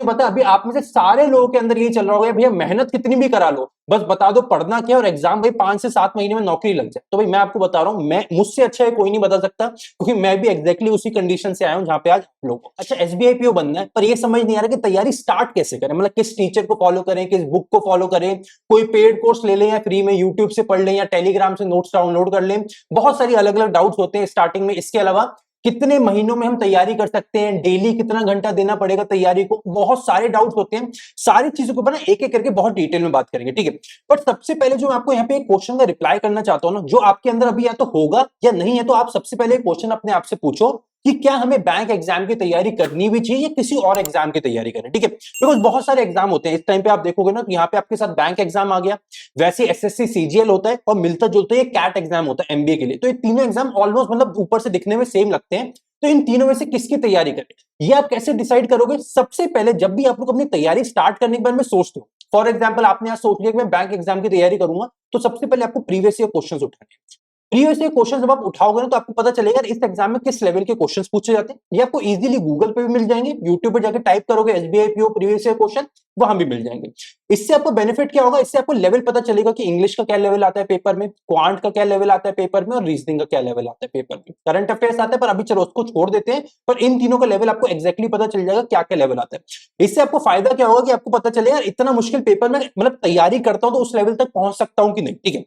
पता है अभी आप में से सारे लोगों के अंदर ये चल रहा होगा भैया मेहनत कितनी भी करा लो, बस बता दो पढ़ना क्या और एग्जाम भाई 5 से 7 महीने में नौकरी लग जाए। तो भाई मैं आपको बता रहा हूं, मैं मुझसे अच्छा है कोई नहीं बता सकता, क्योंकि मैं भी एग्जैक्टली उसी कंडीशन से आया हूं जहां पे आज लोग। अच्छा एसबीआई पीओ बनना है, पर ये समझ नहीं आ रहा कि तैयारी स्टार्ट कैसे करें, मतलब किस टीचर को फॉलो करें, किस बुक को फॉलो करें, कोई पेड कोर्स ले लें या फ्री में यूट्यूब से पढ़ लें या टेलीग्राम से नोट्स डाउनलोड कर लें। बहुत सारी अलग अलग डाउट्स होते हैं स्टार्टिंग में। इसके अलावा कितने महीनों में हम तैयारी कर सकते हैं, डेली कितना घंटा देना पड़ेगा तैयारी को, बहुत सारे डाउट्स होते हैं। सारी चीजों के ऊपर ना एक एक करके बहुत डिटेल में बात करेंगे, ठीक है। बट सबसे पहले जो मैं आपको यहाँ पे एक क्वेश्चन का रिप्लाई करना चाहता हूँ ना, जो आपके अंदर अभी या तो होगा या नहीं है, तो आप सबसे पहले क्वेश्चन अपने आप से पूछो कि क्या हमें बैंक एग्जाम की तैयारी करनी भी चाहिए या किसी और एग्जाम की तैयारी करें, ठीक है। बिकॉज बहुत सारे एग्जाम होते हैं, इस टाइम पे आप देखोगे ना तो यहाँ पे आपके साथ बैंक एग्जाम आ गया, वैसे एसएससी सीजीएल होता है और मिलता जुलता है कैट एग्जाम होता है एमबीए के लिए। तो ये तीनों एग्जाम ऑलमोस्ट मतलब ऊपर से दिखने में सेम लगते हैं। तो इन तीनों में से किसकी तैयारी करें, ये आप कैसे डिसाइड करोगे? सबसे पहले जब भी आप लोग अपनी तैयारी स्टार्ट करने के बारे में सोचते हो, फॉर एग्जाम्पल आपने आज सोच लिया कि मैं बैंक एग्जाम की तैयारी करूंगा, तो सबसे पहले आपको प्रीवियस ईयर क्वेश्चन उठाने हैं। प्रीवियस ईयर क्वेश्चन जब आप उठाओगे ना तो आपको पता चलेगा इस एग्जाम में किस लेवल के क्वेश्चंस पूछे जाते हैं। ये आपको इजीली गूगल पे भी मिल जाएंगे, यूट्यूब पे जाकर टाइप करोगे SBI PO previous year question, वहां भी मिल जाएंगे। इससे आपको बेनिफिट क्या होगा, इससे आपको लेवल पता चलेगा कि इंग्लिश का क्या लेवल आता है पेपर में, क्वांट का क्या लेवल आता है पेपर में, और रीजनिंग का क्या लेवल आता है पेपर में। करंट अफेयर्स आता है पर अभी चलो उसको छोड़ देते हैं, पर इन तीनों का लेवल आपको एक्जैक्टली पता चल जाएगा क्या क्या लेवल आता है। इससे आपको फायदा क्या होगा कि आपको पता चलेगा इतना मुश्किल पेपर में मतलब तैयारी करता हूं तो उस लेवल तक पहुंच सकता हूं कि नहीं, ठीक है।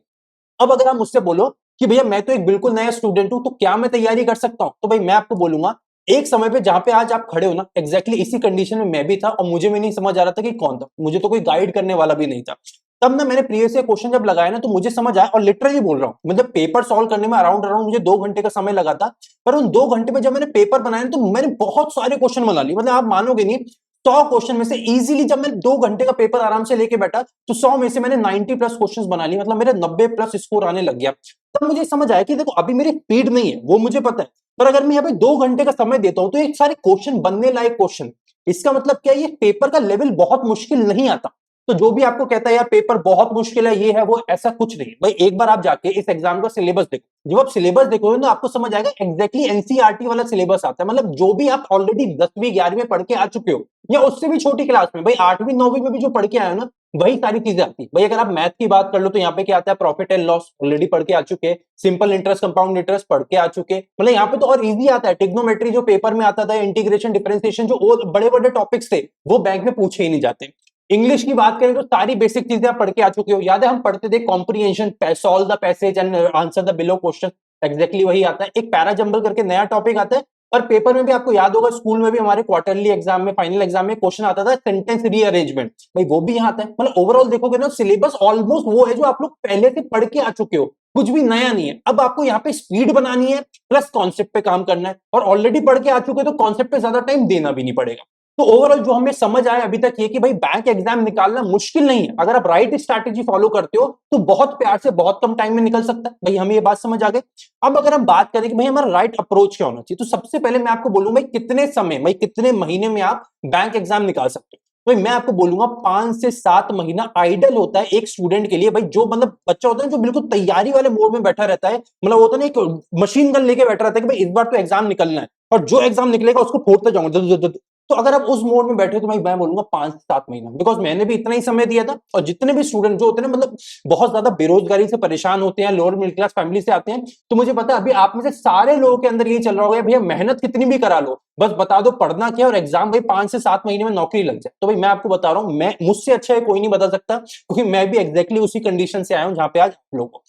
अब अगर आप मुझसे बोलो कि भैया मैं तो एक बिल्कुल नया स्टूडेंट हूं, तो क्या मैं तैयारी कर सकता हूं, तो भाई मैं आपको बोलूंगा एक समय पे जहां पे आज आप खड़े हो ना, एग्जैक्टली इसी कंडीशन में मैं भी था और मुझे भी नहीं समझ आ रहा था कि कौन था, मुझे तो कोई गाइड करने वाला भी नहीं था। तब ना मैंने प्रीवियस ईयर क्वेश्चन जब लगाया ना तो मुझे समझ आया, और लिटरली बोल रहा हूं मतलब पेपर सॉल्व करने में अराउंड अराउंड मुझे 2 घंटे का समय लगा था। पर उन 2 घंटे में जब मैंने पेपर बनाया तो मैंने बहुत सारे क्वेश्चन बना लिए, मतलब आप मानोगे नहीं, 100 क्वेश्चन में से इजीली जब मैं 2 घंटे का पेपर आराम से लेके बैठा तो 100 में से मैंने 90+ क्वेश्चंस बना लिए, मतलब मेरे 90+ स्कोर आने लग गया। तब मुझे समझ आया कि देखो अभी मेरी स्पीड नहीं है वो मुझे पता है, पर अगर मैं यहाँ पे 2 घंटे का समय देता हूं तो एक सारे क्वेश्चन बनने लायक क्वेश्चन, इसका मतलब क्या है, ये पेपर का लेवल बहुत मुश्किल नहीं आता। तो जो भी आपको कहता है यार पेपर बहुत मुश्किल है ये है वो, ऐसा कुछ नहीं भाई। एक बार आप जाके इस एग्जाम का सिलेबस देखो, जब आप सिलेबस देखोगे ना आपको समझ आएगा एक्जैक्टली एनसीईआरटी वाला सिलेबस आता है, मतलब जो भी आप ऑलरेडी 10वीं 11वीं में पढ़ के आ चुके हो या उससे भी छोटी क्लास में, भाई 8वीं 9वीं में भी जो पढ़ के आए हो ना वही सारी चीजें आती है। भाई अगर आप मैथ की बात कर लो तो यहाँ पे क्या आता है, प्रॉफिट एंड लॉस ऑलरेडी पढ़ के आ चुके, सिंपल इंटरेस्ट कंपाउंड इंटरेस्ट पढ़ के आ चुके, मतलब यहाँ पे तो और इजी आता है। ट्रिग्नोमेट्री जो पेपर में आता था, इंटीग्रेशन डिफरेंशिएशन, जो और बड़े बड़े टॉपिक्स थे वो बैंक में पूछे ही नहीं जाते। इंग्लिश की बात करें तो सारी बेसिक चीजें आप पढ़ के आ चुके हो, याद है हम पढ़ते थे comprehension, solve the passage and answer the below question, exactly वही आता है। एक पैरा जंबल करके नया टॉपिक आता है, और पेपर में भी आपको याद होगा स्कूल में भी हमारे क्वार्टरली एग्जाम में फाइनल एग्जाम में क्वेश्चन आता था सेंटेंस रीअरेंजमेंट, भाई वो भी यहाँ आता है। मतलब ओवरऑल देखोगे ना सिलेबस ऑलमोस्ट वो है जो आप लोग पहले से पढ़ के आ चुके हो, कुछ भी नया नहीं है। अब आपको यहाँ पे स्पीड बनानी है प्लस कॉन्सेप्ट पे काम करना है, और ऑलरेडी पढ़ के आ चुके हो तो कॉन्सेप्ट पे ज्यादा टाइम देना भी नहीं पड़ेगा। तो ओवरऑल जो हमें समझ आया अभी तक ये कि भाई बैंक एग्जाम निकालना मुश्किल नहीं है, अगर आप राइट स्ट्रैटेजी फॉलो करते हो तो बहुत प्यार से बहुत कम टाइम में निकल सकता है। भाई हमें ये बात समझ आ गई। अब अगर हम बात करें कि भाई हमारा राइट अप्रोच क्या होना चाहिए, तो सबसे पहले मैं आपको बोलूंगा भाई कितने समय, भाई कितने महीने में आप बैंक एग्जाम निकाल सकते हो। भाई मैं आपको बोलूंगा 5 से 7 महीना आइडल होता है एक स्टूडेंट के लिए। भाई जो मतलब बच्चा होता है जो बिल्कुल तैयारी वाले मोड में बैठा रहता है, मतलब होता है ना एक मशीन गन लेके बैठा रहता है कि भाई इस बार तो एग्जाम निकलना है और जो एग्जाम निकलेगा उसको फोड़ते जाऊंगा। तो अगर आप उस मोड में बैठे हो तो भाई मैं बोलूंगा 5 से 7 महीना, बिकॉज मैंने भी इतना ही समय दिया था। और जितने भी स्टूडेंट जो होते हैं ना मतलब बहुत ज्यादा बेरोजगारी से परेशान होते हैं, लोअर मिडिल क्लास फैमिली से आते हैं, तो मुझे पता है अभी आप में से सारे लोगों के अंदर ये चल रहा होगा भैया मेहनत कितनी भी करा लो, बस बता दो पढ़ना क्या और एग्जाम भाई 5 से 7 महीने में नौकरी लग जाए। तो भाई मैं आपको बता रहा हूँ, मैं मुझसे अच्छा है कोई नहीं बता सकता, क्योंकि मैं भी एग्जैक्टली उसी कंडीशन से आया हूं जहां पे आज लोगों।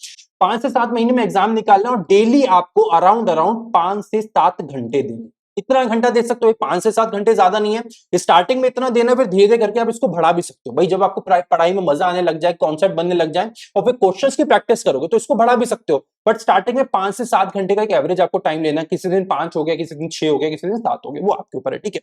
5 से 7 महीने में एग्जाम निकालना और डेली आपको अराउंड अराउंड 5 से 7 घंटे देने। इतना घंटा दे सकते हो, 5 से 7 घंटे ज्यादा नहीं है। स्टार्टिंग में इतना देना, फिर धीरे धीरे करके आप इसको बढ़ा भी सकते हो। भाई जब आपको पढ़ाई में मजा आने लग जाए, कॉन्सेप्ट बनने लग जाए और फिर क्वेश्चंस की प्रैक्टिस करोगे तो इसको बढ़ा भी सकते हो। बट स्टार्टिंग में 5 से 7 घंटे का एक एवरेज आपको टाइम लेना है। किसी दिन 5 हो गया, किसी दिन 6 हो गया, किसी दिन 7 हो गया, वो आपके ऊपर है, ठीक है।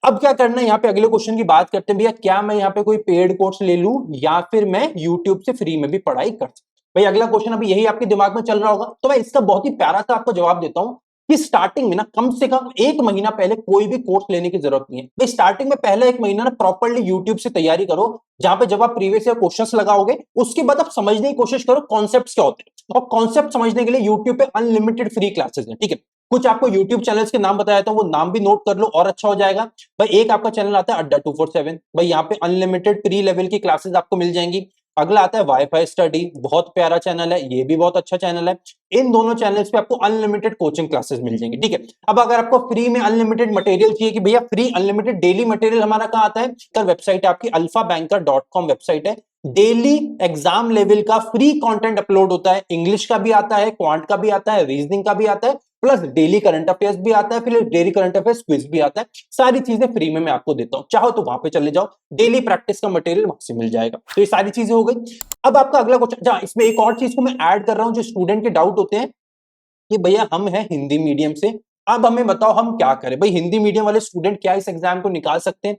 अब क्या करना है, यहाँ पे अगले क्वेश्चन की बात करते हैं, भैया क्या मैं यहाँ पे कोई पेड कोर्स ले लूं या फिर मैं यूट्यूब से फ्री में भी पढ़ाई कर सकता हूं? भाई अगला क्वेश्चन अभी यही आपके दिमाग में चल रहा होगा, तो मैं इसका बहुत ही प्यारा सा आपको जवाब देता हूं कि स्टार्टिंग में ना कम से कम 1 महीना पहले कोई भी कोर्स लेने की जरूरत नहीं है। भाई स्टार्टिंग में पहला 1 महीना ना प्रॉपर्ली यूट्यूब से तैयारी करो, जहां पे जब आप प्रीवियस ईयर क्वेश्चंस लगाओगे उसके बाद आप समझने की कोशिश करो कॉन्सेप्ट्स क्या होते हैं, और कॉन्सेप्ट समझने के लिए यूट्यूब पे अनलिमिटेड फ्री क्लासेस हैं, ठीक है। कुछ आपको यूट्यूब चैनल्स के नाम बताया था, वो नाम भी नोट कर लो और अच्छा हो जाएगा। भाई एक आपका चैनल आता है अड्डा 247, भाई यहाँ पे अनलिमिटेड प्री लेवल की क्लासेस आपको मिल जाएंगी। अगला आता है वाईफाई स्टडी, बहुत प्यारा चैनल है, ये भी बहुत अच्छा चैनल है। इन दोनों चैनल्स पे आपको अनलिमिटेड कोचिंग क्लासेस मिल जाएंगी, ठीक है। अब अगर आपको फ्री में अनलिमिटेड मटेरियल चाहिए कि भैया फ्री अनलिमिटेड डेली मटेरियल हमारा कहाँ आता है, तो वेबसाइट आपकी alphabanker.com वेबसाइट है। डेली एग्जाम लेवल का फ्री कंटेंट अपलोड होता है, इंग्लिश का भी आता है, क्वांट का भी आता है, रीजनिंग का भी आता है, प्लस डेली करंट अफेयर्स भी आता है, फिर डेली करंट अफेयर्स क्विज भी आता है। सारी चीजें फ्री में मैं आपको देता हूं, चाहो तो वहां पे चले जाओ, डेली प्रैक्टिस का मटेरियल वहां से मिल जाएगा। तो ये सारी चीजें हो गई। अब आपका अगला क्वेश्चन, इसमें एक और चीज को मैं ऐड कर रहा हूं जो स्टूडेंट के डाउट होते हैं कि भैया हम हैं हिंदी मीडियम से, अब हमें बताओ हम क्या करें। भाई हिंदी मीडियम वाले स्टूडेंट क्या इस एग्जाम को निकाल सकते हैं?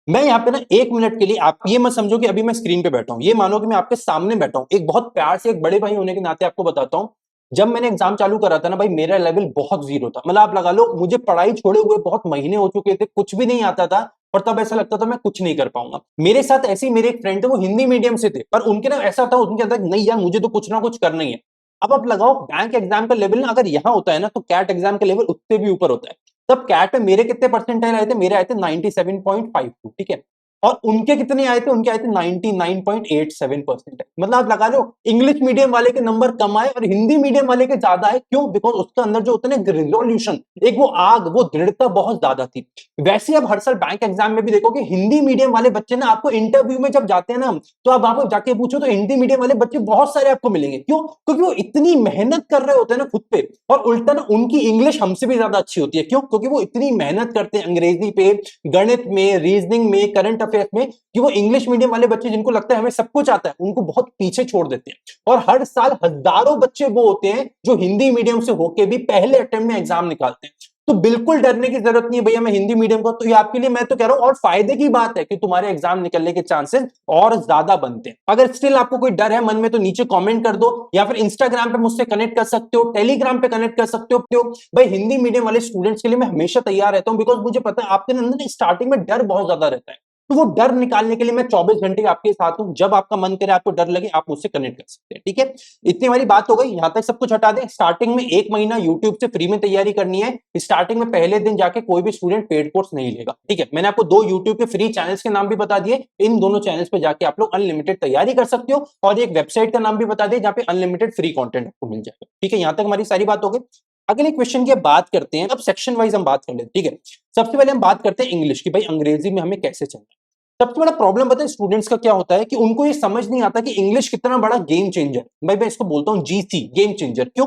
मैं यहाँ पे ना 1 मिनट के लिए, आप ये मत समझो कि अभी मैं स्क्रीन पे बैठा हूं, ये मानो कि मैं आपके सामने बैठा हूं, एक बहुत प्यार से एक बड़े भाई होने के नाते आपको बताता हूं। जब मैंने एग्जाम चालू करा था ना भाई, मेरा लेवल बहुत जीरो था, मतलब आप लगा लो मुझे पढ़ाई छोड़े हुए बहुत महीने हो चुके थे, कुछ भी नहीं आता था, और तब ऐसा लगता था मैं कुछ नहीं कर पाऊंगा। मेरे साथ ऐसे ही मेरे एक फ्रेंड थे, वो हिंदी मीडियम से थे, पर उनके ना ऐसा था, उनके अंदर नहीं यार मुझे तो कुछ ना कुछ करना ही है। अब आप लगाओ बैंक एग्जाम का लेवल ना अगर यहां होता है ना, तो कैट एग्जाम का लेवल उससे भी ऊपर होता है। तब कैट में मेरे कितने परसेंटाइल आए थे? मेरे आए थे 97.52, ठीक है। और उनके कितने आए थे? उनके आए थे 99.87%। मतलब आप लगा लो इंग्लिश मीडियम वाले के नंबर कम आए और हिंदी मीडियम वाले के ज्यादा आए। क्यों? बिकॉज उसके अंदर जो होता है ना रिजोल्यूशन, एक वो आग, वो दृढ़ता बहुत ज्यादा थी। वैसे अब हर साल बैंक एग्जाम में भी देखोगे हिंदी मीडियम वाले बच्चे ना, आपको इंटरव्यू में जब जाते हैं ना, तो आप वहां पर जाके पूछो तो हिंदी मीडियम वाले बच्चे बहुत सारे आपको मिलेंगे। क्यों? क्योंकि वो इतनी मेहनत कर रहे होते हैं ना खुद पे, और उल्टा ना उनकी इंग्लिश हमसे भी ज्यादा अच्छी होती है। क्यों? क्योंकि वो इतनी मेहनत करते हैं अंग्रेजी पे, गणित में, रीजनिंग में, करंट अफेयर्स में, कि वो इंग्लिश मीडियम वाले बच्चे जिनको लगता है हमें सब कुछ आता है, उनको बहुत पीछे छोड़ देते हैं। और हर साल हजारों बच्चे वो होते हैं जो हिंदी मीडियम से होके भी पहले अटेम्प्ट में एग्जाम निकालते हैं। तो बिल्कुल डरने की जरूरत नहीं है भैया मैं हिंदी मीडियम का, तो ये आपके लिए मैं तो कह रहा हूं और फायदे की बात है कि तुम्हारे एग्जाम निकलने के चांसेस और ज्यादा बनते हैं। अगर स्टिल आपको कोई डर है मन में तो नीचे कमेंट कर दो, या फिर इंस्टाग्राम पे मुझसे कनेक्ट कर सकते हो, टेलीग्राम पे कनेक्ट कर सकते हो। भाई हिंदी मीडियम वाले स्टूडेंट्स के लिए मैं हमेशा तैयार रहता हूं, बिकॉज मुझे पता है आपके अंदर स्टार्टिंग में डर बहुत ज्यादा रहता है। तो वो डर निकालने के लिए मैं 24 घंटे आपके साथ हूं। जब आपका मन करे, आपको डर लगे, आप मुझसे कनेक्ट कर सकते हैं, ठीक है। इतनी हमारी बात हो गई, यहां तक सब कुछ हटा दें। स्टार्टिंग में 1 महीना यूट्यूब से फ्री में तैयारी करनी है। स्टार्टिंग में पहले दिन जाके कोई भी स्टूडेंट पेड कोर्स नहीं लेगा, ठीक है। मैंने आपको 2 यूट्यूब के फ्री चैनल्स के नाम भी बता दिए, इन दोनों चैनल्स पे जाके आप लोग अनलिमिटेड तैयारी कर सकते हो, और एक वेबसाइट का नाम भी बता दिए जहां पे अनलिमिटेड फ्री कंटेंट आपको मिल जाएगा, ठीक है। यहां तक हमारी सारी बात हो गई। अगले क्वेश्चन की बात करते हैं, अब सेक्शन वाइज हम बात कर लेते हैं, ठीक है। सबसे पहले हम बात करते हैं इंग्लिश की, भाई अंग्रेजी में हमें कैसे चलना है। सबसे बड़ा प्रॉब्लम पता है स्टूडेंट्स का क्या होता है कि उनको ये समझ नहीं आता कि इंग्लिश कितना बड़ा गेम चेंजर। भाई मैं इसको बोलता हूं जीसी, गेम चेंजर। क्यों?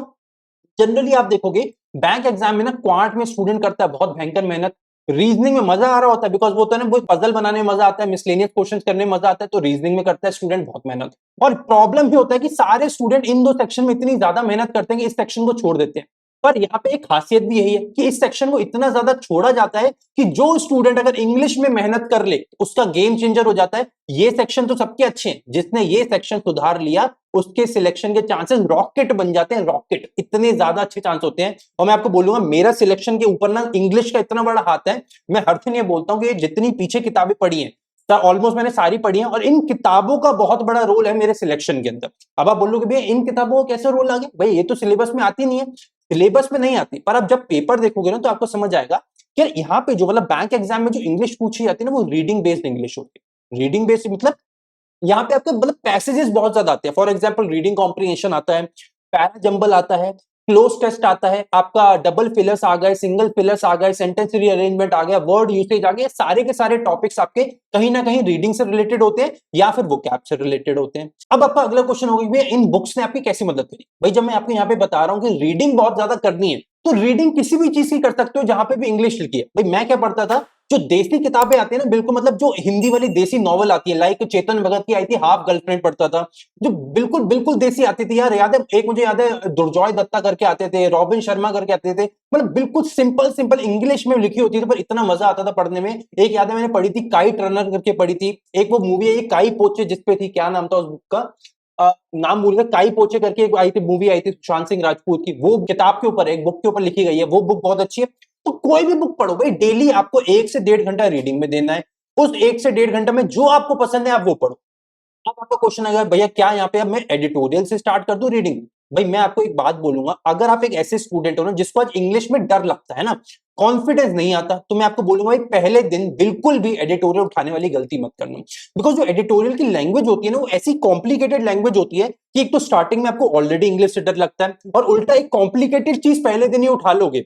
जनरली आप देखोगे बैंक एग्जाम में ना क्वांट में स्टूडेंट करता है बहुत भयंकर मेहनत, रीजनिंग में मजा आ रहा होता है बिकॉज वो होता है ना, वो पजल बनाने में मजा आता है, मिसलेनियस क्वेश्चन करने में मजा आता है, तो रीजनिंग में करता है स्टूडेंट बहुत मेहनत। और प्रॉब्लम भी होता है कि सारे स्टूडेंट इन 2 सेक्शन में इतनी ज्यादा मेहनत करते हैं कि इस सेक्शन को छोड़ देते हैं। पर यहाँ पे एक खासियत भी यही है कि इस सेक्शन को इतना ज्यादा छोड़ा जाता है कि जो स्टूडेंट अगर इंग्लिश में मेहनत कर ले उसका गेम चेंजर हो जाता है। ये सेक्शन तो सबके अच्छे हैं, जिसने ये सेक्शन सुधार लिया उसके सिलेक्शन के चांसेस रॉकेट बन जाते हैं, रॉकेट, इतने ज्यादा अच्छे चांस होते हैं। और मैं आपको बोलूंगा मेरा सिलेक्शन के ऊपर ना इंग्लिश का इतना बड़ा हाथ है, मैं हर दिन ये बोलता हूं कि जितनी पीछे किताबें पढ़ी हैं ऑलमोस्ट मैंने सारी पढ़ी हैं, और इन किताबों का बहुत बड़ा रोल है मेरे सिलेक्शन के अंदर। अब आप बोलोगे भैया इन किताबों का कैसे रोल आ गया? भाई ये तो सिलेबस में आती नहीं है, सिलेबस में नहीं आती, पर अब जब पेपर देखोगे ना तो आपको समझ आएगा कि यहाँ पे जो मतलब बैंक एग्जाम में जो इंग्लिश पूछी जाती है ना वो रीडिंग बेस्ड इंग्लिश होती है। रीडिंग बेस्ड मतलब यहाँ पे आपके मतलब पैसेजेस बहुत ज्यादा आते हैं। फॉर एग्जांपल रीडिंग कॉम्प्रिहेंशन आता है, पैरा जंबल आता है, क्लोज टेस्ट आता है, आपका डबल फिलर्स आ गए, सिंगल फिलर्स आ गए, सेंटेंस रीअरेंजमेंट आ गया, वर्ड यूसेज आ गए, सारे के सारे टॉपिक्स आपके कहीं ना कहीं रीडिंग से रिलेटेड होते हैं या फिर वोकैब से रिलेटेड होते हैं। अब आपका अगला क्वेश्चन होगा भैया इन बुक्स ने आपकी कैसी मदद करी? भाई जब मैं आपको यहाँ पे बता रहा हूँ कि रीडिंग बहुत ज्यादा करनी है, तो रीडिंग किसी भी चीज की कर सकते हो जहां पे भी इंग्लिश लिखी है। भाई मैं क्या पढ़ता था, जो देसी किताबें आती है ना, बिल्कुल मतलब जो हिंदी वाली देसी नॉवल आती है, लाइक चेतन भगत की आई थी हाफ गर्लफ्रेंड पढ़ता था, जो बिल्कुल बिल्कुल देसी आती थी यार। याद है एक मुझे याद है दुर्जॉय दत्ता करके आते थे, रॉबिन शर्मा करके आते थे, मतलब बिल्कुल सिंपल सिंपल इंग्लिश में लिखी होती थी, पर इतना मजा आता था पढ़ने में। एक याद है मैंने पढ़ी थी काइट रनर करके पढ़ी थी, एक वो मूवी है काई पोचे जिसपे थी, क्या नाम था उस बुक का, नाम भूल गया, काई पोचे करके एक आई थी, मूवी आई थी सुशांत सिंह राजपूत की, वो किताब के ऊपर एक बुक के ऊपर लिखी गई है, वो बुक बहुत अच्छी है। तो कोई भी बुक पढ़ो भाई, डेली आपको 1 से 1.5 घंटा रीडिंग में देना है, उस 1 से 1.5 घंटा में जो आपको पसंद है आप वो पढ़ो। अब आपका क्वेश्चन आएगा भैया क्या यहाँ पे अब मैं एडिटोरियल से स्टार्ट कर दूं रीडिंग? भाई मैं आपको एक बात बोलूंगा, अगर आप एक ऐसे स्टूडेंट हो ना जिसको आज इंग्लिश में डर लगता है ना, कॉन्फिडेंस नहीं आता, तो मैं आपको बोलूंगा भाई पहले दिन बिल्कुल भी एडिटोरियल उठाने वाली गलती मत करना। बिकॉज जो एडिटोरियल की लैंग्वेज होती है ना, वो ऐसी कॉम्प्लिकेटेड लैंग्वेज होती है कि एक तो स्टार्टिंग में आपको ऑलरेडी इंग्लिश से डर लगता है, और उल्टा एक कॉम्प्लिकेटेड चीज पहले दिन ही उठा लोगे।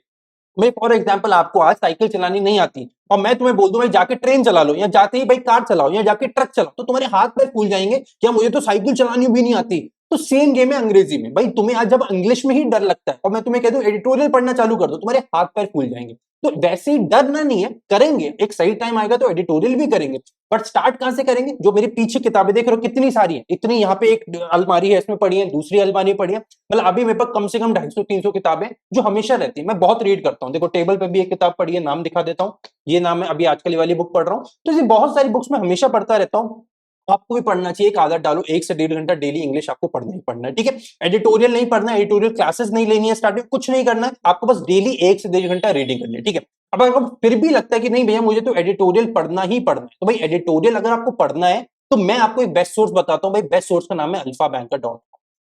भाई फॉर एग्जाम्पल आपको आज साइकिल चलानी नहीं आती और मैं तुम्हें बोल दूं भाई जाके ट्रेन चला लो, या जाते ही भाई कार चलाओ, या जाके ट्रक चलाओ, तो तुम्हारे हाथ पैर फूल जाएंगे, क्या मुझे तो साइकिल चलानी भी नहीं आती। तो सेम गेम है अंग्रेजी में, भाई तुम्हें आज जब इंग्लिश में ही डर लगता है और मैं तुम्हें कह दूं एडिटोरियल पढ़ना चालू कर दो, तुम्हारे हाथ पैर फूल जाएंगे। तो वैसे ही डरना नहीं है, करेंगे, एक सही टाइम आएगा तो एडिटोरियल भी करेंगे। बट स्टार्ट कहां से करेंगे? जो मेरी पीछे किताबें देख रहे हो कितनी सारी है, इतनी यहाँ पे एक अलमारी है इसमें पड़ी है, दूसरी अलमारी पड़ी है, मतलब अभी मेरे पास कम से कम 250-300 किताबें जो हमेशा रहती है, मैं बहुत रीड करता हूँ। देखो टेबल पे भी एक किताब पड़ी है, नाम दिखा देता हूँ, ये नाम है, अभी आजकल वाली बुक पढ़ रहा हूँ। तो ये बहुत सारी बुक्स मैं हमेशा पढ़ता रहता हूँ। आपको भी पढ़ना चाहिए, एक आदत डालो, 1 से 1.5 घंटा डेली इंग्लिश आपको पढ़ना ही पढ़ना है, ठीक है। एडिटोरियल नहीं पढ़ना, एडिटोरियल क्लासेस नहीं लेनी है, स्टार्टिंग कुछ नहीं करना है, आपको बस डेली 1 से 1.5 घंटा रीडिंग करनी है, ठीक है। अब अगर फिर भी लगता है कि नहीं भैया मुझे तो एडिटोरियल पढ़ना ही पढ़ना है, तो भाई एडिटोरियल अगर आपको पढ़ना है तो मैं आपको एक बेस्ट सोर्स बताता हूँ भाई, बेस्ट सोर्स का नाम है अल्फाबैंकर.com।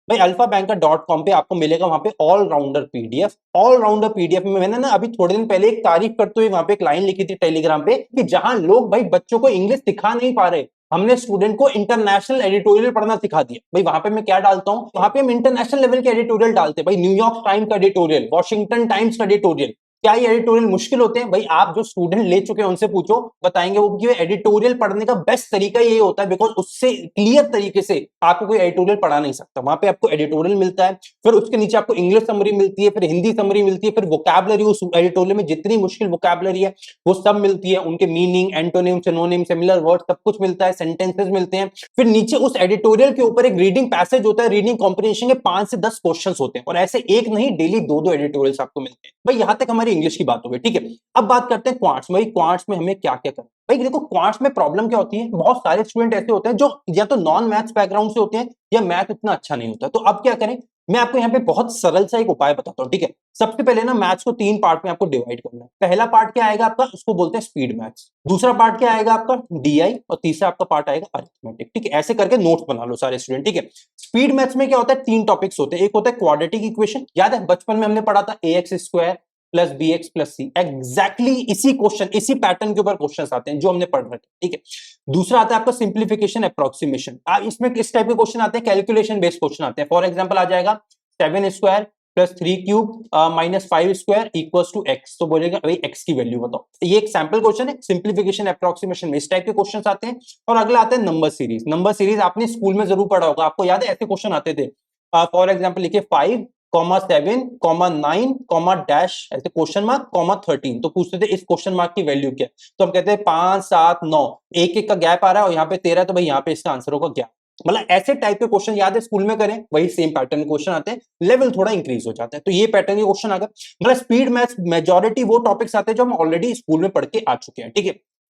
भाई अल्फाबैंकर.com पे आपको मिलेगा वहां पे all rounder PDF. All rounder PDF में मैंने ना अभी थोड़े दिन पहले एक तारीफ करते हुए वहां पे एक लाइन लिखी थी टेलीग्राम पे, कि जहां लोग भाई बच्चों को इंग्लिश सिखा नहीं पा रहे, हमने स्टूडेंट को इंटरनेशनल एडिटोरियल पढ़ना सिखा दिया। भाई वहां पे मैं क्या डालता हूँ, वहां पे हम इंटरनेशनल लेवल के एडिटोरियल डालते हैं भाई, न्यूयॉर्क टाइम्स का एडिटोरियल, वॉशिंगटन टाइम्स का एडिटोरियल। क्या ये एडिटोरियल मुश्किल होते हैं? भाई आप जो स्टूडेंट ले चुके हैं उनसे पूछो, बताएंगे वो कि एडिटोरियल पढ़ने का बेस्ट तरीका ये होता है, बिकॉज उससे क्लियर तरीके से आपको कोई एडिटोरियल पढ़ा नहीं सकता। वहां पे आपको एडिटोरियल मिलता है, फिर उसके नीचे आपको इंग्लिश समरी मिलती है, फिर हिंदी समरी मिलती है, फिर वोकैबुलरी, उस एडिटोरियल में जितनी मुश्किल वोकैबुलरी है वो सब मिलती है, उनके meaning, antonym, synonym, similar word सब कुछ मिलता है, सेंटेंसेस मिलते हैं। फिर नीचे उस एडिटोरियल के ऊपर एक रीडिंग पैसेज होता है, रीडिंग कॉम्प्रिहेंशन के 5 से 10 क्वेश्चन होते हैं, और ऐसे एक नहीं डेली 2-2 एडिटोरियल्स आपको मिलते हैं। भाई यहां तक हमारी इंग्लिश की बात हो गई, ठीक है। अब बात करते हैं क्वांट्स में। क्वांट्स में हमें क्या क्या करना? भाई देखो क्वांट्स में प्रॉब्लम क्या होती है, बहुत सारे स्टूडेंट ऐसे होते हैं जो या तो नॉन मैथ्स बैकग्राउंड से होते हैं या मैथ इतना अच्छा नहीं होता। तो अब क्या करें, मैं आपको यहाँ पे बहुत सरल सा एक उपाय बताता हूँ, ठीक है। सबसे पहले ना मैथ्स को 3 पार्ट में आपको डिवाइड करना है। पहला पार्ट क्या आएगा आपका, उसको बोलते हैं स्पीड मैथ्स। दूसरा पार्ट क्या आएगा आपका, डीआई, और तीसरा आपका पार्ट आएगा अरिथमेटिक, ठीक है। ऐसे करके नोट्स बना लो सारे स्टूडेंट, ठीक है। स्पीड मैथ्स में क्या होता है, 3 टॉपिक्स होते हैं। एक होता है क्वाड्रेटिक इक्वेशन, याद है बचपन में हमने पढ़ा था, ax square plus B X plus C, exactly इसी क्वेश्चन, इसी पैटर्न के ऊपर क्वेश्चन आते हैं जो हमने पढ़ रखे, ठीक है। दूसरा आता है आपका सिंप्लीफिकेशन अप्रोक्सीमेशन। इसमें किस टाइप के क्वेश्चन आते हैं, कैलकुलेशन बेस्ड क्वेश्चन आते हैं। फॉर एग्जांपल आ जाएगा 7 square plus 3 cube minus 5 square equals to x, तो बोलेगा भाई एक्स की वैल्यू बताओ। ये एक सैंपल क्वेश्चन है, सिंप्लीफिकेशन अप्रोक्सीमेशन में इस टाइप के क्वेश्चन आते हैं। और अगला आता है नंबर सीरीज। नंबर सीरीज आपने स्कूल में जरूर पढ़ा होगा, आपको याद है ऐसे क्वेश्चन आते थे। फॉर एग्जाम्पल लिखिए 5,7,9, डैश, ऐसे क्वेश्चन मार्क, 13, तो पूछते थे इस क्वेश्चन मार्क की वैल्यू क्या है, तो हम कहते हैं 5, 7, 9, एक एक का गैप आ रहा है और यहाँ पे 13, तो भाई यहाँ पे इसका आंसर होगा क्या। मतलब ऐसे टाइप के क्वेश्चन याद है स्कूल में करें, वही सेम पैटर्न के क्वेश्चन आते हैं, लेवल थोड़ा इंक्रीज हो जाता है। तो ये पैटर्न के क्वेश्चन आ गए। मतलब स्पीड मैथ्स मेजॉरिटी वो टॉपिक्स आते हैं जो हम ऑलरेडी स्कूल में पढ़ के आ चुके हैं, ठीक है।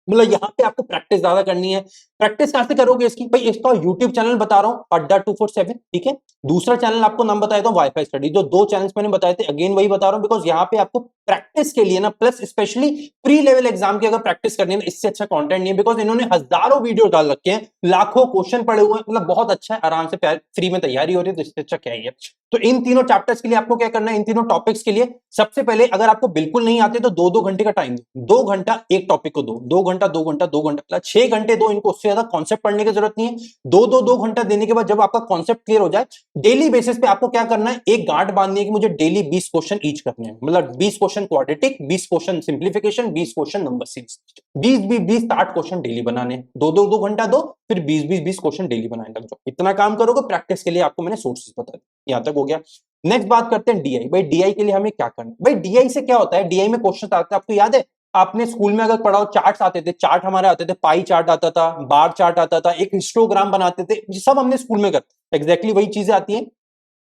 मतलब यहाँ पे आपको प्रैक्टिस ज्यादा करनी है। प्रैक्टिस कहां से करोगे इसकी, भाई इसका यूट्यूब चैनल बता रहा हूँ, अड्डा 247, ठीक है। दूसरा चैनल आपको नाम बताया था वाईफाई स्टडी, जो 2 चैनल्स मैंने बताए थे, अगेन वही बता रहा हूँ, बिकॉज यहाँ पे आपको प्रैक्टिस के लिए ना, plus specially pre level exam की अगर प्रैक्टिस करनी है, इससे अच्छा कंटेंट नहीं है, बिकॉज इन्होंने हजारों वीडियो डाल रखे हैं, लाखों क्वेश्चन पड़े हुए हैं, मतलब बहुत अच्छा है, आराम से फ्री में तैयारी हो रही है, तो इससे अच्छा क्या ही है। तो इन तीनों चैप्टर्स के लिए आपको क्या करना है, इन तीनों टॉपिक्स के लिए सबसे पहले अगर आपको बिल्कुल नहीं आते तो 2-2 घंटे का टाइम दो, 2 घंटा एक टॉपिक को दो, 2 घंटा 2 घंटा 2 घंटा 6 घंटे दो इनको, उससे ज्यादा कॉन्सेप्ट पढ़ने की जरूरत नहीं है। 2-2 घंटा देने के बाद जब आपका कॉन्सेप्ट क्लियर हो जाए, डेली बेसिस पे आपको क्या करना है, एक गांठ बांधनी है कि मुझे डेली 20 क्वेश्चन ईच करने हैं, मतलब 20 question quadratic, 20 question simplification, 20 question number series, 20 60 question daily बनाने, 2-2 घंटा दो, फिर 20 क्वेश्चन डेली बनाने लग जाओ। इतना काम करोगे, प्रैक्टिस के लिए आपको मैंने सोर्सेस बता दिए, यहां तक हो गया। नेक्स्ट बात करते हैं डीआई। भाई डीआई के लिए हमें क्या करना है, भाई डीआई से क्या होता है, डीआई में क्वेश्चन आते हैं, आपको याद है आपने स्कूल में अगर पढ़ा हो, चार्ट्स आते थे, चार्ट हमारे आते थे, पाई चार्ट आता था, बार चार्ट आता था, एक हिस्टोग्राम बनाते थे, ये सब हमने स्कूल में करते, एग्जैक्टली वही चीजें आती हैं।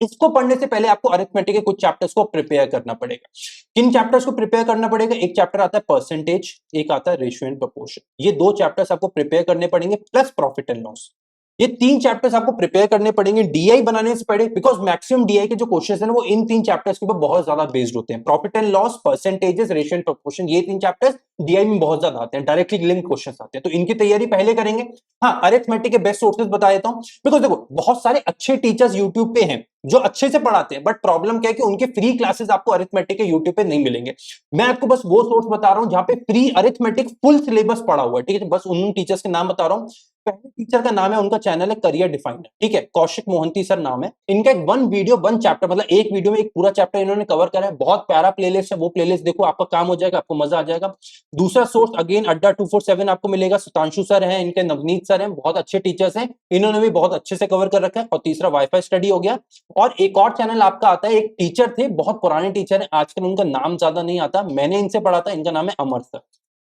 इसको पढ़ने से पहले आपको अरिथमेटिक के कुछ चैप्टर्स को प्रिपेयर करना पड़ेगा। किन चैप्टर्स को प्रिपेयर करना पड़ेगा, एक चैप्टर आता है परसेंटेज, एक आता है रेशियो एंड प्रोपोर्शन, ये 2 चैप्टर्स आपको प्रिपेयर करने पड़ेंगे, प्लस प्रॉफिट एंड लॉस। ये 3 चैप्टर्स आपको प्रिपेयर करने पड़ेंगे डीआई बनाने से पहले, बिकॉज मैक्सिमम डीआई के जो क्वेश्चंस हैं ना वो इन 3 चैप्टर्स के ऊपर बहुत ज्यादा बेस्ड होते हैं। Profit and loss, percentages, ratio and proportion, ये 3 चैप्टर्स डीआई में बहुत ज्यादा आते हैं, डायरेक्टली लिंक क्वेश्चंस आते हैं, तो इनकी तैयारी पहले करेंगे। हाँ, अरिथमेटिक के बेस्ट सोर्सेज बता देता हूं, बिकॉज देखो बहुत सारे अच्छे टीचर्स यूट्यूब पे हैं जो अच्छे से पढ़ाते हैं, बट प्रॉब्लम क्या है कि उनके फ्री क्लासेस आपको अरिथमेटिक के यूट्यूब पे नहीं मिलेंगे। मैं आपको बस वो सोर्स बता रहा हूं जहां पे फ्री अरिथमेटिक फुल सिलेबस पढ़ा हुआ है, ठीक है, बस उन टीचर्स के नाम बता रहा हूं। पहले टीचर का नाम है, उनका चैनल है करियर डिफाइनर, ठीक है, कौशिक मोहंती सर नाम है इनका। एक वन वीडियो वन चैप्टर, मतलब एक वीडियो में एक पूरा चैप्टर इन्होंने कवर करा है, बहुत प्यारा प्लेलिस्ट है, वो प्लेलिस्ट देखो, आपका काम हो जाएगा, आपको मजा आ जाएगा। दूसरा सोर्स अगेन अड्डा 247 आपको मिलेगा, सुतांशु सर है इनके, नवनीत सर हैं, बहुत अच्छे टीचर्स हैं, इन्होंने भी बहुत अच्छे से कवर कर रखा है। और तीसरा वाईफाई स्टडी हो गया। और एक और चैनल आपका आता है, एक टीचर थे, बहुत पुराने टीचर है, आजकल उनका नाम ज्यादा नहीं आता, मैंने इनसे पढ़ा था, इनका नाम है अमर सर,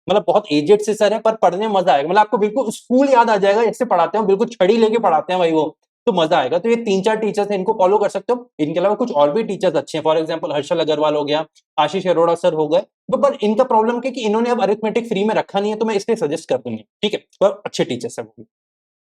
मतलब बहुत एजेड से सर है, पर पढ़ने में मजा आएगा, मतलब आपको बिल्कुल स्कूल याद आ जाएगा, ऐसे पढ़ाते हैं, बिल्कुल छड़ी लेके पढ़ाते हैं भाई वो, तो मजा आएगा। तो ये 3-4 टीचर्स हैं, इनको फॉलो कर सकते हो। इनके अलावा कुछ और भी टीचर्स अच्छे हैं, फॉर एग्जांपल हर्षल अग्रवाल हो गया, आशीष अरोड़ा सर हो गए, पर इनका प्रॉब्लम क्या कि इन्होंने अब अरिथमेटिक फ्री में रखा नहीं है, तो मैं इसलिए सजेस्ट कर दूंगी, ठीक है, पर अच्छे टीचर्स हैं वो भी।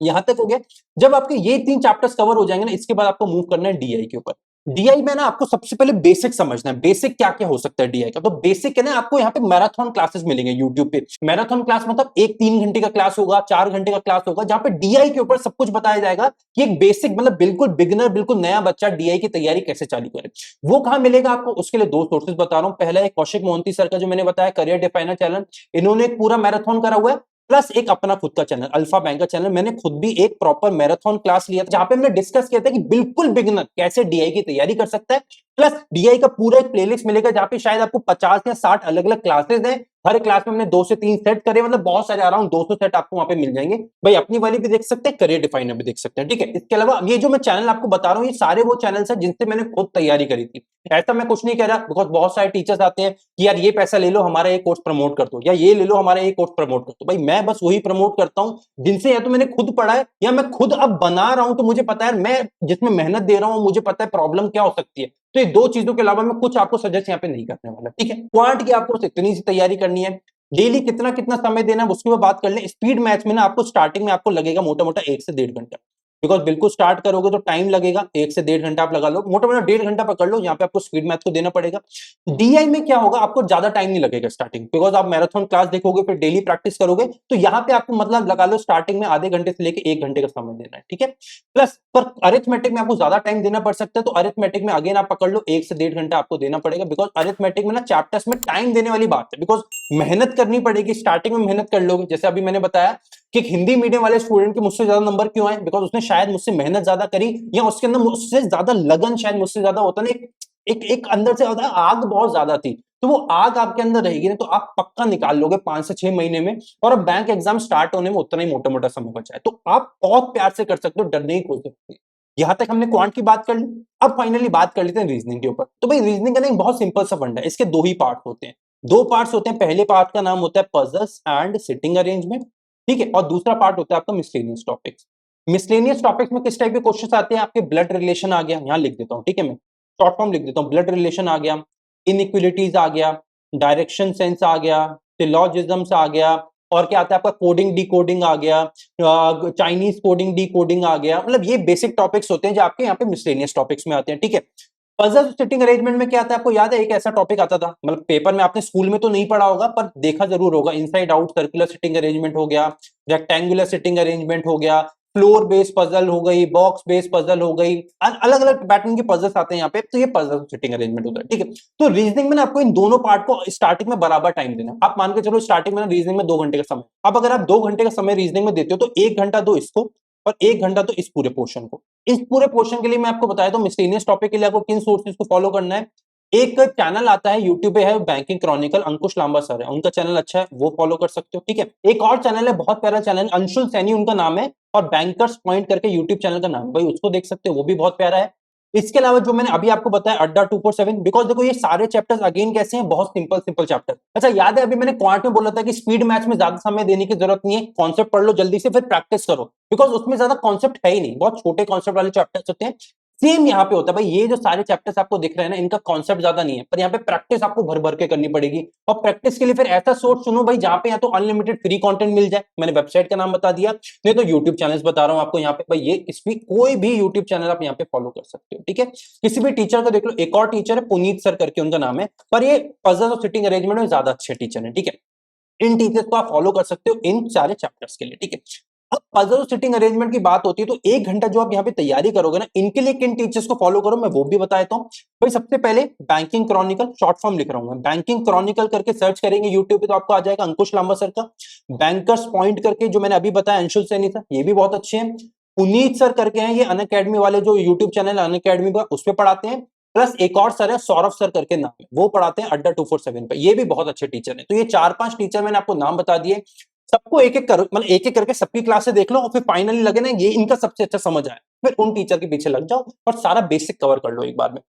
यहां तक हो गया। जब आपके ये 3 चैप्टर्स कवर हो जाएंगे ना, इसके बाद आपको मूव करना है डीआई के ऊपर। डीआई में ना आपको सबसे पहले बेसिक समझना है, बेसिक क्या क्या हो सकता है डीआई का। तो बेसिक है ना, आपको यहाँ पे मैराथन क्लासेस मिलेंगे यूट्यूब पे। मैराथन क्लास मतलब एक 3 घंटे का क्लास होगा, 4 घंटे का क्लास होगा, जहां पे डीआई के ऊपर सब कुछ बताया जाएगा कि एक बेसिक मतलब बिल्कुल बिगिनर, बिल्कुल नया बच्चा डीआई की तैयारी कैसे चालू करे। वो कहां मिलेगा आपको, उसके लिए 2 सोर्सेज बता रहा हूं। पहला है कौशिक मोहंती सर का, जो मैंने बताया करियर डिफाइनर चैनल, इन्होंने एक पूरा मैराथन करा हुआ है, प्लस एक अपना खुद का चैनल अल्फा बैंक का चैनल। मैंने खुद भी एक प्रॉपर मैराथन क्लास लिया था, जहां पे हमने डिस्कस किया था कि बिल्कुल बिगिनर कैसे डीआई की तैयारी कर सकता है। प्लस डीआई का पूरा एक प्लेलिस्ट मिलेगा, जहां पे शायद आपको 50 या 60 अलग अलग क्लासेस हैं, हर क्लास में हमने 2 से 3 सेट करे, मतलब बहुत सारे अराउंड 200 सेट आपको वहां पे मिल जाएंगे। भाई अपनी वाली भी देख सकते हैं, करियर डिफाइनर भी देख सकते हैं, ठीक है। इसके अलावा ये जो मैं चैनल आपको बता रहा हूँ, ये सारे वो चैनल्स हैं जिनसे मैंने खुद तैयारी करी थी। ऐसा मैं कुछ नहीं कह रहा, बिकॉज बहुत सारे टीचर्स आते हैं कि यार ये पैसा ले लो हमारा ये कोर्स प्रमोट कर दो, या ये ले लो हमारा ये कोर्स प्रमोट कर दो। भाई मैं बस वही प्रमोट करता हूं जिनसे या तो मैंने खुद पढ़ा है, या मैं खुद अब बना रहा हूं, तो मुझे पता है मैं जिसमें मेहनत दे रहा हूं मुझे पता है प्रॉब्लम क्या हो सकती है। तो ये 2 चीजों के अलावा मैं कुछ आपको सजेस्ट यहाँ पे नहीं करने वाला, ठीक है। क्वांट की आपको इतनी सी तैयारी करनी है, डेली कितना कितना समय देना है उसकी भी बात कर ले। स्पीड मैच में ना आपको स्टार्टिंग में आपको लगेगा मोटा मोटा 1 से 1.5 घंटा, बिकॉज बिल्कुल स्टार्ट करोगे तो टाइम लगेगा, 1 से 1.5 घंटा आप लगा लो, मोटा मोटा 1.5 घंटा पकड़ लो, यहाँ पे आपको स्पीड मैथ को देना पड़ेगा। डीआई में क्या होगा, आपको ज्यादा टाइम नहीं लगेगा स्टार्टिंग, बिकॉज आप मैराथन क्लास देखोगे फिर डेली प्रैक्टिस करोगे, तो यहाँ पे आपको मतलब लगा लो स्टार्टिंग में आधे घंटे से लेकर 1 घंटे का समय देना है, ठीक है। प्लस पर अरिथमेटिक में आपको ज्यादा टाइम देना पड़ सकता है, तो अरिथमेटिक में अगेन आप पकड़ लो 1 से 1.5 घंटा आपको देना पड़ेगा, बिकॉज अरिथमेटिक में ना चैप्टर्स में टाइम देने वाली बात है, बिकॉज मेहनत करनी पड़ेगी, स्टार्टिंग में मेहनत कर लोगे। जैसे अभी मैंने बताया कि एक हिंदी मीडियम वाले स्टूडेंट के मुझसे ज्यादा नंबर क्यों आए, बिकॉज उसने शायद मुझसे मेहनत ज्यादा करी, या उसके अंदर मुझसे ज्यादा लगन शायद मुझसे ज्यादा होता ना, एक अंदर से होता है आग बहुत ज्यादा थी, तो वो आग आपके अंदर रहेगी ना, तो आप पक्का निकाल लोगे 5 से 6 महीने में। और अब बैंक एग्जाम स्टार्ट होने में उतना ही मोटा मोटा समय बचा है, तो आप बहुत प्यार से कर सकते हो, डरने की कोई जरूरत नहीं। यहां तक हमने क्वांट की बात कर ली, अब फाइनली बात कर लेते हैं रीजनिंग के ऊपर। तो भाई रीजनिंग का ना एक बहुत सिंपल सा फंडा है, इसके 2 ही पार्ट होते हैं, 2 पार्ट्स होते हैं। पहले पार्ट का नाम होता है पजल्स एंड सिटिंग अरेंजमेंट, ठीक है, और दूसरा पार्ट होता है आपका मिसलेनियस टॉपिक्स। मिसलेनियस टॉपिक्स में किस टाइप के क्वेश्चंस आते हैं, आपके ब्लड रिलेशन आ गया, यहां लिख देता हूं, ठीक है, मैं शॉर्ट फॉर्म लिख देता हूं, ब्लड रिलेशन आ गया, इनइक्विलिटीज आ गया, डायरेक्शन सेंस आ गया, सिलॉजिज्म्स आ गया, और क्या आता है आपका कोडिंग डी कोडिंग आ गया, चाइनीज कोडिंग डी कोडिंग आ गया। मतलब ये बेसिक टॉपिक्स होते हैं जो आपके यहाँ पे मिसलेनियस टॉपिक्स में आते हैं, ठीक है। पजल सिटिंग अरेंजमेंट में क्या आता है, आपको याद है एक ऐसा टॉपिक आता था, मतलब पेपर में आपने स्कूल में तो नहीं पढ़ा होगा पर देखा जरूर होगा, inside out circular sitting arrangement हो गया, रेक्टेंगुलर सिटिंग अरेंजमेंट हो गया, फ्लोर बेस्ड पजल हो गई, बॉक्स बेस्ड पजल हो गई, अलग अलग पैटर्न के पजल्स आते हैं यहाँ पे, तो ये पजल सिटिंग अरेंजमेंट होता है, ठीक है। तो रीजनिंग में ना आपको इन दोनों पार्ट को स्टार्टिंग में बराबर टाइम देना। आप मान के चलो स्टार्टिंग में रीजनिंग में 2 घंटे का समय, अब अगर आप 2 घंटे का समय रीजनिंग में देते हो तो 1 घंटा दो इसको और 1 घंटा तो इस पूरे पोर्शन को। इस पूरे पोर्शन के लिए मैं आपको बताया तो मिसलेनियस टॉपिक के लिए आपको किन सोर्सेज को फॉलो करना है। एक चैनल आता है यूट्यूब पे है बैंकिंग क्रॉनिकल, अंकुश लांबा सर है, उनका चैनल अच्छा है, वो फॉलो कर सकते हो, ठीक है। एक और चैनल है बहुत प्यारा चैनल, अंशुल सैनी उनका नाम है, और बैंकर्स पॉइंट करके यूट्यूब चैनल का नाम है, भाई उसको देख सकते हो, वो भी बहुत प्यारा है। इसके अलावा जो मैंने अभी आपको बताया अड्डा 247, बिकॉज देखो ये सारे चैप्टर्स अगेन कैसे हैं, बहुत सिंपल सिंपल चैप्टर। अच्छा याद है अभी मैंने क्वांट में बोला था कि स्पीड मैच में ज्यादा समय देने की जरूरत नहीं है, कॉन्सेप्ट पढ़ लो जल्दी से फिर प्रैक्टिस करो, बिकॉज उसमें ज्यादा कॉन्सेप्ट है ही नहीं, बहुत छोटे कॉन्सेप्ट वाले चैप्टर्स होते हैं। सेम यहाँ पे होता है भाई, ये जो सारे चैप्टर्स आपको दिख रहे हैं ना, इनका कॉन्सेप्ट ज्यादा नहीं है, पर यहाँ पे प्रैक्टिस आपको भर भर के करनी पड़ेगी। और प्रैक्टिस के लिए फिर ऐसा सोर्स चुनो भाई जहाँ पे या तो अनलिमिटेड फ्री कंटेंट मिल जाए, मैंने वेबसाइट का नाम बता दिया, नहीं तो यूट्यूब चैनल्स बता रहा हूँ आपको यहाँ पे भाई, ये इसमें कोई भी यूट्यूब चैनल आप यहाँ पे फॉलो कर सकते हो, ठीक है। किसी भी टीचर को देख लो, एक और टीचर है पुनीत सर करके उनका नाम है, पर ये पजल और सिटिंग अरेंजमेंट में ज्यादा अच्छे टीचर है, ठीक है। इन टीचर्स को आप फॉलो कर सकते हो इन सारे चैप्टर्स के लिए, ठीक है। अब पजल सिटिंग अरेंजमेंट की बात होती है तो 1 घंटा जो आप यहाँ पे तैयारी करोगे ना, इनके लिए किन टीचर्स को फॉलो करो मैं वो भी बता देता हूँ भाई। सबसे पहले बैंकिंग क्रॉनिकल, शॉर्ट फॉर्म लिख रहा हूँ मैं, बैंकिंग क्रॉनिकल करके सर्च करेंगे यूट्यूब पे तो आपको आ जाएगा अंकुश लांबा सर का। बैंकर्स पॉइंट करके जो मैंने अभी बताया अंशुल सैनी सर, ये भी बहुत अच्छे हैं। पुनीत सर करके हैं, ये अनअकैडमी वाले जो यूट्यूब चैनल अनअकैडमी का उस पर पढ़ाते हैं। प्लस एक और सर है सौरभ सर करके नाम है, वो पढ़ाते हैं अड्डा 247 पे, ये भी बहुत अच्छे टीचर हैं। तो ये 4-5 टीचर मैंने आपको नाम बता दिए, सबको एक एक कर मतलब एक एक करके सबकी क्लासेस देख लो और फिर फाइनली लगे ना ये इनका सबसे अच्छा समझ आए, फिर उन टीचर के पीछे लग जाओ और सारा बेसिक कवर कर लो एक बार में।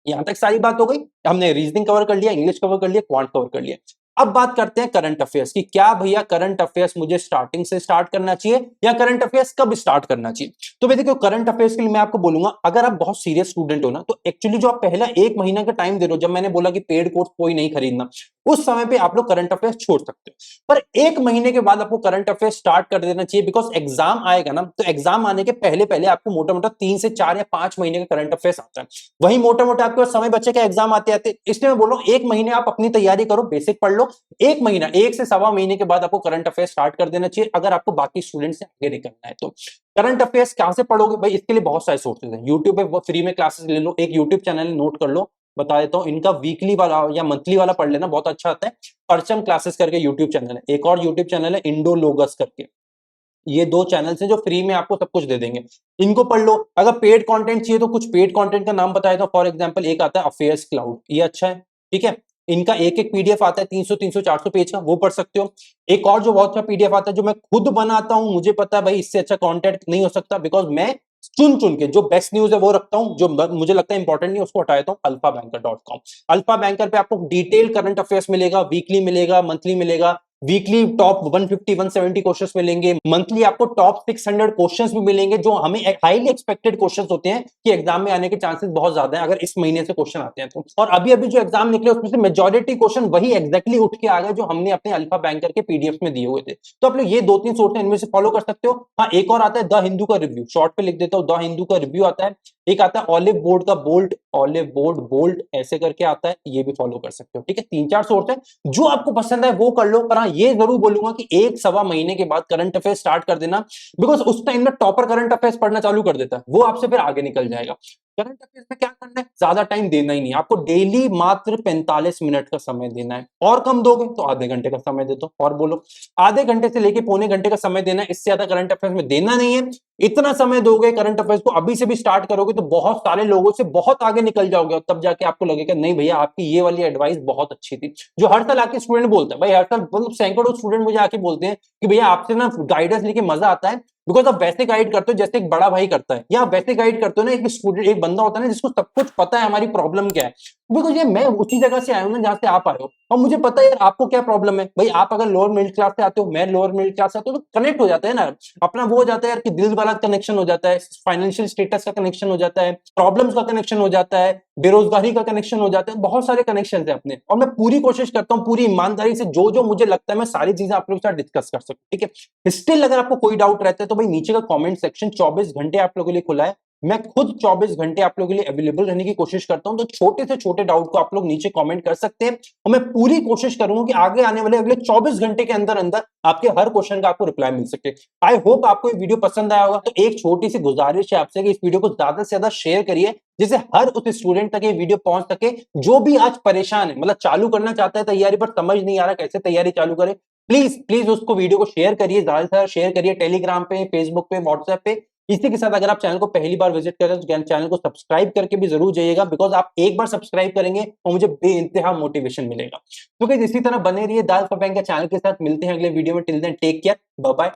यहां तक सारी बात हो गई, हमने रीजनिंग कवर कर लिया, इंग्लिश कवर कर लिया, क्वांट कवर कर लिया। अब बात करते हैं करंट अफेयर्स की, क्या भैया करंट अफेयर्स मुझे स्टार्टिंग से स्टार्ट करना चाहिए या करंट अफेयर्स कब स्टार्ट करना चाहिए? तो भाई देखो करंट अफेयर्स के लिए मैं आपको बोलूंगा, अगर आप बहुत सीरियस स्टूडेंट हो ना तो एक्चुअली जो आप पहला 1 महीना का टाइम दे रहे हो, जब मैंने बोला कि पेड कोर्स कोई नहीं खरीदना, उस समय पे आप लोग करंट अफेयर्स छोड़ सकते हो। पर 1 महीने के बाद आपको करंट अफेयर्स स्टार्ट कर देना चाहिए, बिकॉज एग्जाम आएगा ना, तो एग्जाम आने के पहले पहले आपको मोटा मोटा 3 से 4 या 5 महीने का करंट अफेयर्स आता है, वही मोटा मोटा आपके पास समय बच्चे का एग्जाम आते आते, इसलिए मैं बोल रहा हूँ 1 महीने आप अपनी तैयारी करो, बेसिक पढ़ लो, 1 महीना 1 से 1.25 महीने के बाद आपको करंट अफेयर्स स्टार्ट कर देना चाहिए, अगर आपको बाकी स्टूडेंट से आगे निकलना है तो। करंट अफेयर्स कहां से पढ़ोगे भाई, इसके लिए बहुत सारे सोर्सेज हैं, यूट्यूब पे फ्री में क्लासेस ले लो, एक यूट्यूब चैनल नोट कर लो, बता देता हूँ इनका, वीकली वाला या मंथली वाला पढ़ लेना, बहुत अच्छा आता है। परचम क्लासेस करके यूट्यूब चैनल है, एक और यूट्यूब चैनल है इंडोलोगस करके, ये 2 चैनल्स हैं जो फ्री में आपको सब कुछ दे देंगे, इनको पढ़ लो। अगर पेड कंटेंट चाहिए तो कुछ पेड कंटेंट का नाम बताया था, फॉर एग्जांपल एक आता है अफेयर्स क्लाउड, ये अच्छा है, ठीक है। इनका एक एक पीडीएफ आता है 300-300-400 पेज का, वो पढ़ सकते हो। एक और जो बहुत अच्छा पीडीएफ आता है जो मैं खुद बनाता हूं, मुझे पता है भाई इससे अच्छा कंटेंट नहीं हो सकता, बिकॉज मैं चुन चुन के जो बेस्ट न्यूज है वो रखता हूं, जो मुझे लगता है इंपॉर्टेंट नहीं उसको हटा देता हूं, alphabanker.com। अल्फा बैंकर पे आपको डिटेल करंट अफेयर्स मिलेगा, वीकली मिलेगा, मंथली मिलेगा, वीकली टॉप 150-170 क्वेश्चंस मिलेंगे, मंथली आपको टॉप 600 क्वेश्चंस भी मिलेंगे, जो हमें हाईली एक्सपेक्टेड क्वेश्चंस होते हैं कि एग्जाम में आने के चांसेस बहुत ज्यादा हैं अगर इस महीने से क्वेश्चन आते हैं तो। और अभी अभी जो एग्जाम निकले उसमें से मेजॉरिटी क्वेश्चन वही एग्जैक्टली उठ के आ गए जो हमने अपने अल्फा बैंकर के पीडीएफ में दिए हुए थे। तो आप लोग ये 2-3 सोर्स इनमें से फॉलो कर सकते हो। हाँ, एक और आता है द हिंदू का रिव्यू, शॉर्ट पे लिख देता हूँ, द हिंदू का रिव्यू आता है। एक आता है ऑलिव बोर्ड का बोल्ट, ऑलिव बोर्ड बोल्ट ऐसे करके आता है, ये भी फॉलो कर सकते हो, ठीक है। 3-4 सोर्स है, जो आपको पसंद है वो कर लो, पर हाँ ये जरूर बोलूंगा कि 1-1.25 महीने के बाद करंट अफेयर्स स्टार्ट कर देना, बिकॉज उस टाइम में टॉपर करंट अफेयर्स पढ़ना चालू कर देता है, वो आपसे फिर आगे निकल जाएगा। करंट अफेयर्स में क्या करना है, ज्यादा टाइम देना ही नहीं, आपको डेली मात्र 45 मिनट का समय देना है, और कम दोगे तो आधे घंटे का समय दे दो, और बोलो आधे घंटे से लेके पौने घंटे का समय देना है, इससे ज्यादा करंट अफेयर्स में देना नहीं है। इतना समय दोगे करंट अफेयर्स को, अभी से भी स्टार्ट करोगे तो बहुत सारे लोगों से बहुत आगे निकल जाओगे, और तब जाके आपको लगेगा नहीं भैया आपकी ये वाली एडवाइस बहुत अच्छी थी। जो हर साल आके स्टूडेंट बोलता है भाई, हर साल मतलब सैकड़ों स्टूडेंट मुझे आके बोलते हैं कि भैया आपसे ना गाइडेंस लेके मजा आता है, बिकॉज आप वैसे गाइड करते हो जैसे एक बड़ा भाई करता है, या आप वैसे गाइड करते हो ना, एक स्टूडेंट एक बंदा होता है ना जिसको सब कुछ पता है हमारी प्रॉब्लम क्या है, बिकॉज ये मैं उसी जगह से आया हूं ना जहां से आप आए हो, और मुझे पता है यार आपको क्या प्रॉब्लम है। भाई आप अगर लोअर मिडिल क्लास से आते हो, मैं लोअर मिडिल क्लास से आता हूँ, तो कनेक्ट हो जाता है ना, अपना वो हो जाता है यार कि दिल वाला कनेक्शन हो जाता है, फाइनेंशियल स्टेटस का कनेक्शन हो जाता है, प्रॉब्लम्स का कनेक्शन हो जाता है, बेरोजगारी का कनेक्शन हो जाता है, बहुत सारे कनेक्शन है अपने, और मैं पूरी कोशिश करता हूँ पूरी ईमानदारी से जो जो मुझे लगता है मैं सारी चीजें आप लोगों के साथ डिस्कस कर सकूं, ठीक है। स्टिल अगर आपको कोई डाउट रहता है तो भाई नीचे का कमेंट सेक्शन 24 घंटे आप लोगों के लिए खुला है, मैं खुद 24 घंटे आप लोगों के लिए अवेलेबल रहने की कोशिश करता हूं, तो छोटे से छोटे डाउट को आप लोग नीचे कमेंट कर सकते हैं, और मैं पूरी कोशिश करूंगा कि आगे आने वाले अगले 24 घंटे के अंदर अंदर आपके हर क्वेश्चन का आपको रिप्लाई मिल सके। आई होप आपको ये वीडियो पसंद आया होगा, तो एक छोटी सी गुजारिश है आपसे कि इस वीडियो को ज्यादा से ज्यादा शेयर करिए, जिससे हर उस स्टूडेंट तक ये वीडियो पहुंच सके जो भी आज परेशान है, मतलब चालू करना चाहता है तैयारी पर समझ नहीं आ रहा कैसे तैयारी चालू करे। प्लीज प्लीज उसको वीडियो को शेयर करिए, ज्यादा से ज्यादा शेयर करिए, टेलीग्राम पे, फेसबुक पे, व्हाट्सएप पे। इसी के साथ अगर आप चैनल को पहली बार विजिट कर रहे हैं तो चैनल को सब्सक्राइब करके भी जरूर जाइएगा, बिकॉज आप एक बार सब्सक्राइब करेंगे और मुझे बेइंतहा मोटिवेशन मिलेगा। तो इसी तरह बने रहिए दाल फबैंक के चैनल के साथ, मिलते हैं अगले वीडियो में, till then take care, bye bye.